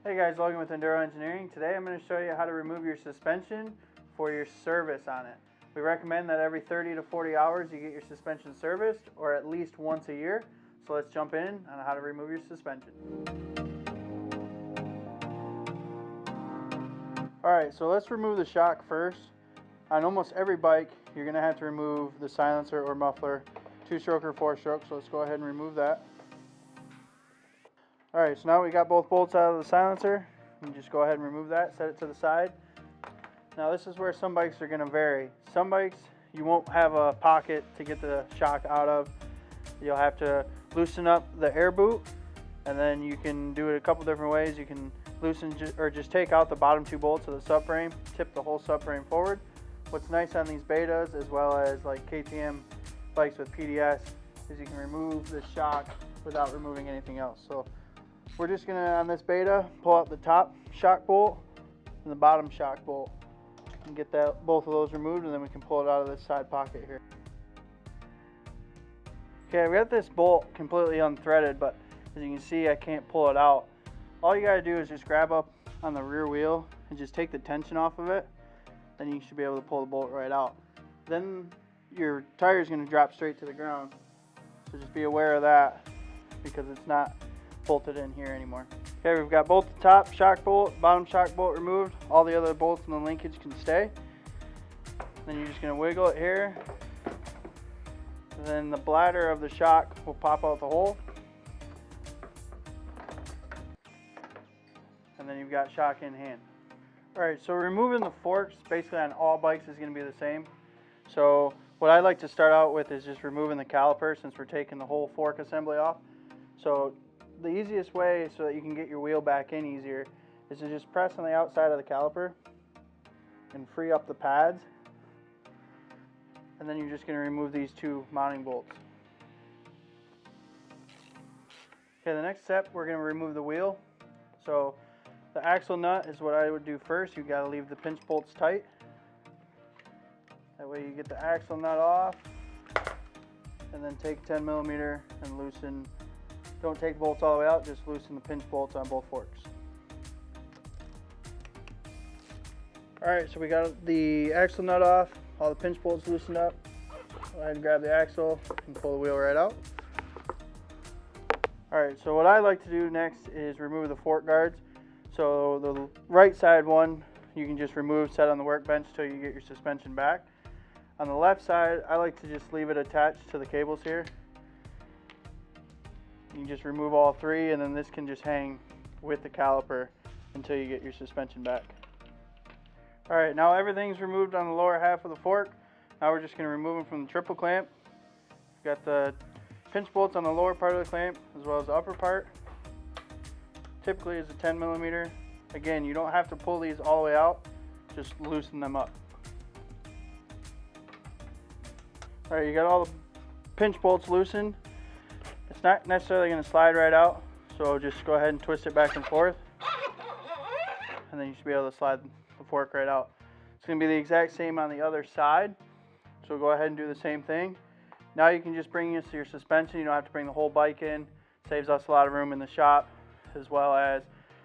Hey guys, Logan with Enduro Engineering. Today I'm going to show you how to remove your suspension for your service on it. We recommend that every 30 to 40 hours you get your suspension serviced, or at least once a year. So let's jump in on how to remove your suspension. Alright, so let's remove the shock first. On almost every bike you're going to have to remove the silencer or muffler, 2-stroke or 4-stroke, so let's go ahead and remove that. Alright, so now we got both bolts out of the silencer. You just go ahead and remove that, set it to the side. Now this is where some bikes are going to vary. Some bikes you won't have a pocket to get the shock out of. You'll have to loosen up the air boot, and then you can do it a couple different ways. You can loosen or just take out the bottom 2 bolts of the subframe, tip the whole subframe forward. What's nice on these betas, as well as like KTM bikes with PDS, is you can remove the shock without removing anything else. So we're just gonna, on this beta, pull out the top shock bolt and the bottom shock bolt and get both of those removed, and then we can pull it out of this side pocket here. Okay, we got this bolt completely unthreaded, but as you can see, I can't pull it out. All you gotta do is just grab up on the rear wheel and just take the tension off of it. Then you should be able to pull the bolt right out. Then your tire is gonna drop straight to the ground. So just be aware of that, because it's not bolted in here anymore. Okay, we've got both the top shock bolt, bottom shock bolt removed. All the other bolts in the linkage can stay. Then you're just gonna wiggle it here. And then the bladder of the shock will pop out the hole. And then you've got shock in hand. Alright, so removing the forks basically on all bikes is gonna be the same. So what I like to start out with is just removing the caliper, since we're taking the whole fork assembly off. So the easiest way so that you can get your wheel back in easier is to just press on the outside of the caliper and free up the pads. And then you're just going to remove these 2 mounting bolts. Okay, the next step, we're going to remove the wheel. So the axle nut is what I would do first. You've got to leave the pinch bolts tight. That way you get the axle nut off. And then take 10mm and loosen. Don't take bolts all the way out, just loosen the pinch bolts on both forks. Alright, so we got the axle nut off, all the pinch bolts loosened up. Go ahead and grab the axle and pull the wheel right out. Alright, so what I like to do next is remove the fork guards. So the right side one, you can just remove, set on the workbench until you get your suspension back. On the left side, I like to just leave it attached to the cables here. You can just remove all 3, and then this can just hang with the caliper until you get your suspension back. Alright, now everything's removed on the lower half of the fork. Now we're just going to remove them from the triple clamp. Got the pinch bolts on the lower part of the clamp as well as the upper part. Typically is a 10mm. Again, you don't have to pull these all the way out, just loosen them up. Alright, you got all the pinch bolts loosened. It's not necessarily going to slide right out, so just go ahead and twist it back and forth, and then you should be able to slide the fork right out. It's going to be the exact same on the other side, so go ahead and do the same thing. Now you can just bring this to your suspension. You don't have to bring the whole bike in. Saves us a lot of room in the shop, as well as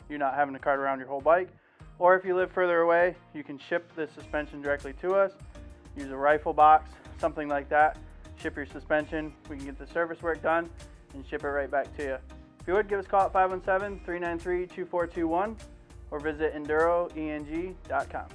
you not having to cart around your whole bike. Or if you live further away, you can ship the suspension directly to us. Use a rifle box, something like that. Ship your suspension. We can get the service work done and ship it right back to you. If you would, give us a call at 517-393-2421 or visit EnduroENG.com.